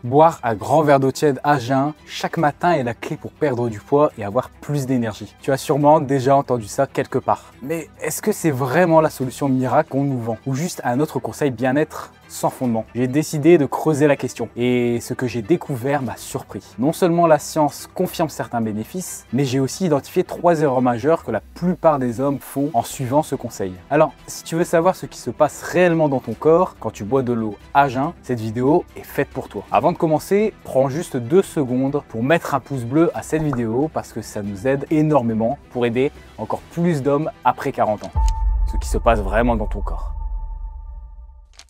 Boire un grand verre d'eau tiède à jeun chaque matin est la clé pour perdre du poids et avoir plus d'énergie. Tu as sûrement déjà entendu ça quelque part. Mais est-ce que c'est vraiment la solution miracle qu'on nous vend? Ou juste un autre conseil bien-être sans fondement? J'ai décidé de creuser la question et ce que j'ai découvert m'a surpris. Non seulement la science confirme certains bénéfices, mais j'ai aussi identifié 3 erreurs majeures que la plupart des hommes font en suivant ce conseil. Alors, si tu veux savoir ce qui se passe réellement dans ton corps quand tu bois de l'eau à jeun, cette vidéo est faite pour toi. Avant de commencer, prends juste 2 secondes pour mettre un pouce bleu à cette vidéo parce que ça nous aide énormément pour aider encore plus d'hommes après 40 ans. Ce qui se passe vraiment dans ton corps.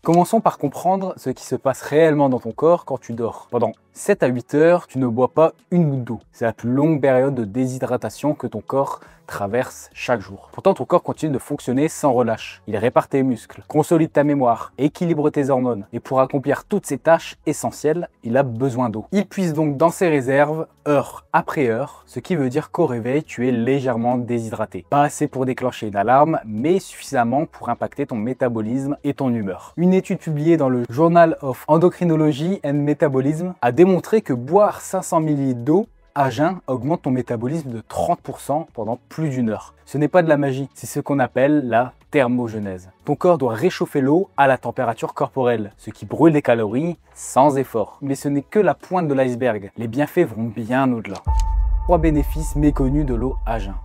Commençons par comprendre ce qui se passe réellement dans ton corps quand tu dors. Pendant 7 à 8 heures, tu ne bois pas une goutte d'eau. C'est la plus longue période de déshydratation que ton corps traverse chaque jour. Pourtant, ton corps continue de fonctionner sans relâche. Il répare tes muscles, consolide ta mémoire, équilibre tes hormones. Et pour accomplir toutes ces tâches essentielles, il a besoin d'eau. Il puise donc dans ses réserves, heure après heure, ce qui veut dire qu'au réveil, tu es légèrement déshydraté. Pas assez pour déclencher une alarme, mais suffisamment pour impacter ton métabolisme et ton humeur. Une étude publiée dans le Journal of Endocrinology and Metabolism a démontré que boire 500 ml d'eau à jeun augmente ton métabolisme de 30% pendant plus d'une heure. Ce n'est pas de la magie, c'est ce qu'on appelle la thermogenèse. Ton corps doit réchauffer l'eau à la température corporelle, ce qui brûle des calories sans effort. Mais ce n'est que la pointe de l'iceberg. Les bienfaits vont bien au-delà. 3 bénéfices méconnus de l'eau à jeun.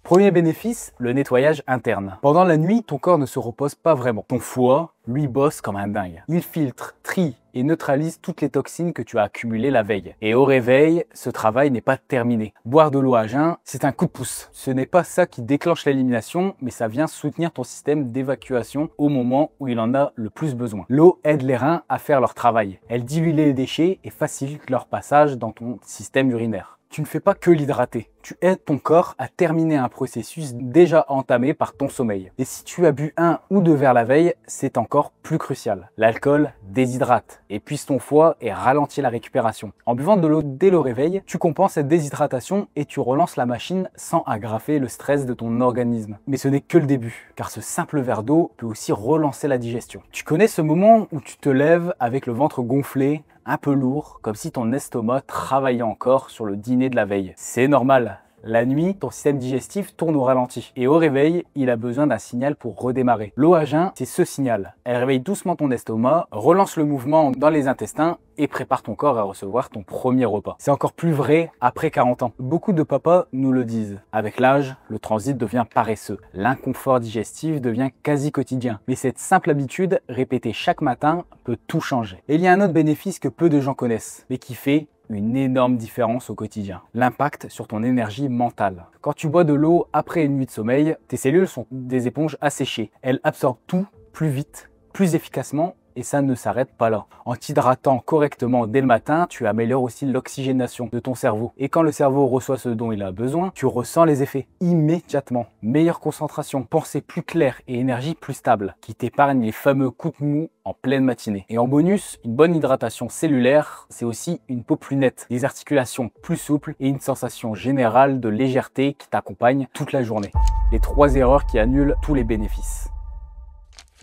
Premier bénéfice, le nettoyage interne. Pendant la nuit, ton corps ne se repose pas vraiment. Ton foie, lui, bosse comme un dingue. Il filtre, trie et neutralise toutes les toxines que tu as accumulées la veille. Et au réveil, ce travail n'est pas terminé. Boire de l'eau à jeun, c'est un coup de pouce. Ce n'est pas ça qui déclenche l'élimination, mais ça vient soutenir ton système d'évacuation au moment où il en a le plus besoin. L'eau aide les reins à faire leur travail. Elle dilue les déchets et facilite leur passage dans ton système urinaire. Tu ne fais pas que l'hydrater, tu aides ton corps à terminer un processus déjà entamé par ton sommeil. Et si tu as bu 1 ou 2 verres la veille, c'est encore plus crucial. L'alcool déshydrate, épuise ton foie et ralentit la récupération. En buvant de l'eau dès le réveil, tu compenses cette déshydratation et tu relances la machine sans aggraver le stress de ton organisme. Mais ce n'est que le début, car ce simple verre d'eau peut aussi relancer la digestion. Tu connais ce moment où tu te lèves avec le ventre gonflé, un peu lourd, comme si ton estomac travaillait encore sur le dîner de la veille. C'est normal. La nuit, ton système digestif tourne au ralenti et au réveil, il a besoin d'un signal pour redémarrer. L'eau à jeun, c'est ce signal. Elle réveille doucement ton estomac, relance le mouvement dans les intestins et prépare ton corps à recevoir ton premier repas. C'est encore plus vrai après 40 ans. Beaucoup de papas nous le disent. Avec l'âge, le transit devient paresseux. L'inconfort digestif devient quasi quotidien. Mais cette simple habitude, répétée chaque matin, peut tout changer. Et il y a un autre bénéfice que peu de gens connaissent, mais qui fait une énorme différence au quotidien. L'impact sur ton énergie mentale. Quand tu bois de l'eau après une nuit de sommeil, tes cellules sont des éponges asséchées. Elles absorbent tout plus vite, plus efficacement et ça ne s'arrête pas là. En t'hydratant correctement dès le matin, tu améliores aussi l'oxygénation de ton cerveau. Et quand le cerveau reçoit ce dont il a besoin, tu ressens les effets immédiatement. Meilleure concentration, pensée plus claire et énergie plus stable, qui t'épargne les fameux coups de mou en pleine matinée. Et en bonus, une bonne hydratation cellulaire, c'est aussi une peau plus nette, des articulations plus souples et une sensation générale de légèreté qui t'accompagne toute la journée. Les 3 erreurs qui annulent tous les bénéfices.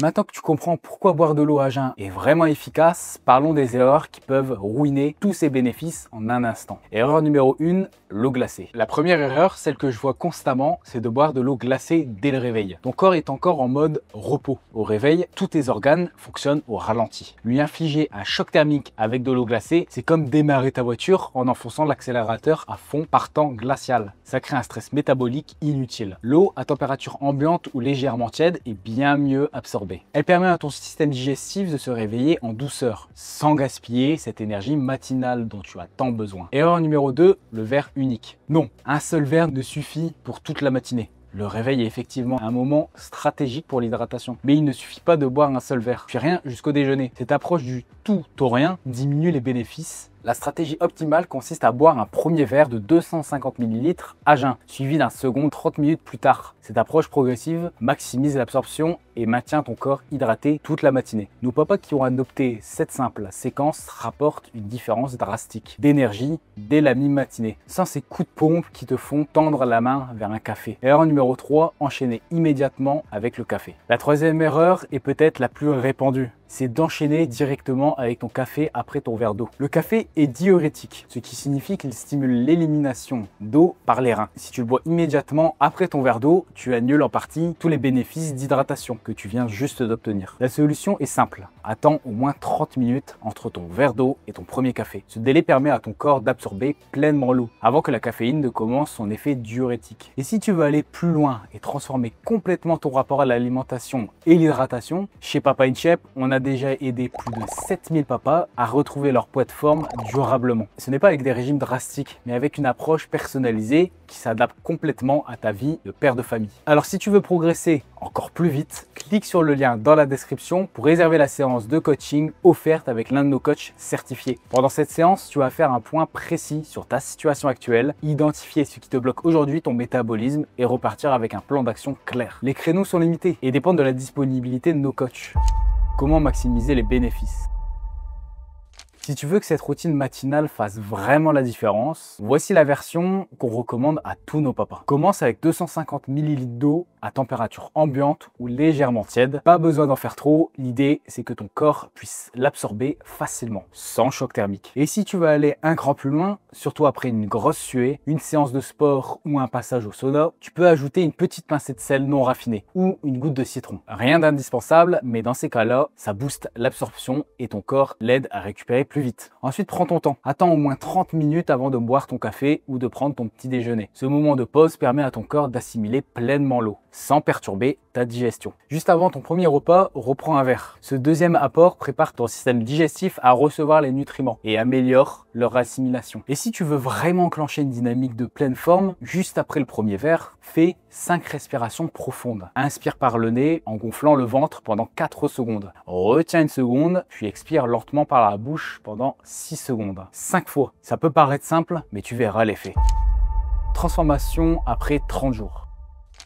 Maintenant que tu comprends pourquoi boire de l'eau à jeun est vraiment efficace, parlons des erreurs qui peuvent ruiner tous ces bénéfices en un instant. Erreur numéro 1, l'eau glacée. La première erreur, celle que je vois constamment, c'est de boire de l'eau glacée dès le réveil. Ton corps est encore en mode repos. Au réveil, tous tes organes fonctionnent au ralenti. Lui infliger un choc thermique avec de l'eau glacée, c'est comme démarrer ta voiture en enfonçant l'accélérateur à fond par temps glacial. Ça crée un stress métabolique inutile. L'eau à température ambiante ou légèrement tiède est bien mieux absorbée. Elle permet à ton système digestif de se réveiller en douceur, sans gaspiller cette énergie matinale dont tu as tant besoin. Erreur numéro 2, le verre unique. Non, un seul verre ne suffit pour toute la matinée. Le réveil est effectivement un moment stratégique pour l'hydratation. Mais il ne suffit pas de boire un seul verre, puis rien jusqu'au déjeuner. Cette approche du tout au rien diminue les bénéfices. La stratégie optimale consiste à boire un premier verre de 250 ml à jeun, suivi d'un second 30 minutes plus tard. Cette approche progressive maximise l'absorption et maintient ton corps hydraté toute la matinée. Nos papas qui ont adopté cette simple séquence rapportent une différence drastique d'énergie dès la mi-matinée, sans ces coups de pompe qui te font tendre la main vers un café. Erreur numéro 3, enchaîner immédiatement avec le café. La troisième erreur est peut-être la plus répandue. c'est d'enchaîner directement avec ton café après ton verre d'eau. Le café est diurétique, ce qui signifie qu'il stimule l'élimination d'eau par les reins. Si tu le bois immédiatement après ton verre d'eau, tu annules en partie tous les bénéfices d'hydratation que tu viens juste d'obtenir. La solution est simple. Attends au moins 30 minutes entre ton verre d'eau et ton premier café. Ce délai permet à ton corps d'absorber pleinement l'eau avant que la caféine ne commence son effet diurétique. Et si tu veux aller plus loin et transformer complètement ton rapport à l'alimentation et l'hydratation, chez Papa In Shape, on a déjà aidé plus de 7000 papas à retrouver leur poids de forme durablement. Ce n'est pas avec des régimes drastiques, mais avec une approche personnalisée qui s'adapte complètement à ta vie de père de famille. Alors si tu veux progresser encore plus vite, clique sur le lien dans la description pour réserver la séance de coaching offerte avec l'un de nos coachs certifiés. Pendant cette séance, tu vas faire un point précis sur ta situation actuelle, identifier ce qui te bloque aujourd'hui, ton métabolisme, et repartir avec un plan d'action clair. Les créneaux sont limités et dépendent de la disponibilité de nos coachs. Comment maximiser les bénéfices? Si tu veux que cette routine matinale fasse vraiment la différence, voici la version qu'on recommande à tous nos papas. Commence avec 250 ml d'eau à température ambiante ou légèrement tiède. Pas besoin d'en faire trop, l'idée c'est que ton corps puisse l'absorber facilement, sans choc thermique. Et si tu veux aller un cran plus loin, surtout après une grosse suée, une séance de sport ou un passage au sauna, tu peux ajouter une petite pincée de sel non raffiné ou une goutte de citron. Rien d'indispensable, mais dans ces cas-là, ça booste l'absorption et ton corps l'aide à récupérer plus vite. Ensuite, prends ton temps. Attends au moins 30 minutes avant de boire ton café ou de prendre ton petit déjeuner. Ce moment de pause permet à ton corps d'assimiler pleinement l'eau, sans perturber ta digestion. Juste avant ton premier repas, reprends un verre. Ce deuxième apport prépare ton système digestif à recevoir les nutriments et améliore leur assimilation. Et si tu veux vraiment enclencher une dynamique de pleine forme, juste après le premier verre, fais 5 respirations profondes. Inspire par le nez en gonflant le ventre pendant 4 secondes. Retiens une seconde, puis expire lentement par la bouche pendant 6 secondes. 5 fois. Ça peut paraître simple, mais tu verras l'effet. Transformation après 30 jours.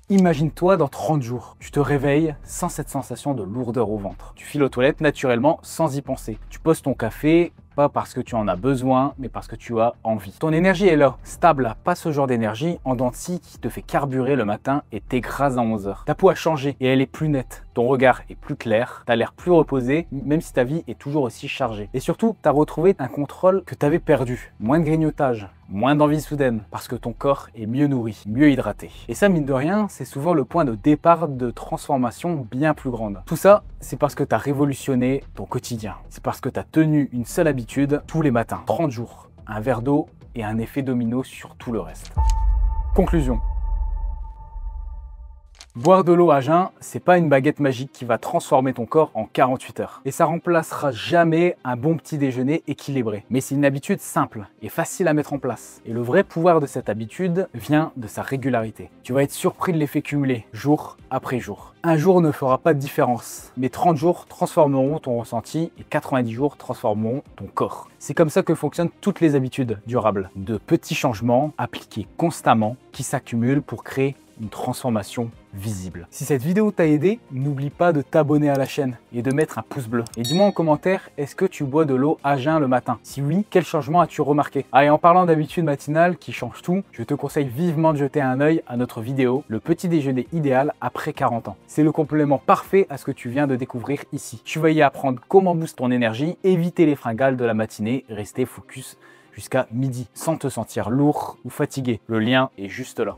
Imagine-toi dans 30 jours, tu te réveilles sans cette sensation de lourdeur au ventre. Tu files aux toilettes naturellement sans y penser. Tu poses ton café, pas parce que tu en as besoin, mais parce que tu as envie. Ton énergie est là, stable, pas ce genre d'énergie en dents de scie qui te fait carburer le matin et t'écrase en 11 heures. Ta peau a changé et elle est plus nette. Ton regard est plus clair, tu as l'air plus reposé, même si ta vie est toujours aussi chargée. Et surtout, tu as retrouvé un contrôle que tu avais perdu. Moins de grignotage, moins d'envie soudaine, parce que ton corps est mieux nourri, mieux hydraté. Et ça, mine de rien, c'est souvent le point de départ de transformation bien plus grande. Tout ça, c'est parce que tu as révolutionné ton quotidien. C'est parce que tu as tenu une seule habitude tous les matins. 30 jours, un verre d'eau et un effet domino sur tout le reste. Conclusion. Boire de l'eau à jeun, c'est pas une baguette magique qui va transformer ton corps en 48 heures. Et ça remplacera jamais un bon petit déjeuner équilibré. Mais c'est une habitude simple et facile à mettre en place. Et le vrai pouvoir de cette habitude vient de sa régularité. Tu vas être surpris de l'effet cumulé, jour après jour. Un jour ne fera pas de différence, mais 30 jours transformeront ton ressenti et 90 jours transformeront ton corps. C'est comme ça que fonctionnent toutes les habitudes durables. De petits changements appliqués constamment qui s'accumulent pour créer une transformation visible. Si cette vidéo t'a aidé, n'oublie pas de t'abonner à la chaîne et de mettre un pouce bleu. Et dis-moi en commentaire, est-ce que tu bois de l'eau à jeun le matin? Si oui, quel changement as-tu remarqué? Ah, et en parlant d'habitude matinale qui change tout, je te conseille vivement de jeter un œil à notre vidéo, le petit déjeuner idéal après 40 ans. C'est le complément parfait à ce que tu viens de découvrir ici. Tu vas y apprendre comment booster ton énergie, éviter les fringales de la matinée, rester focus jusqu'à midi sans te sentir lourd ou fatigué. Le lien est juste là.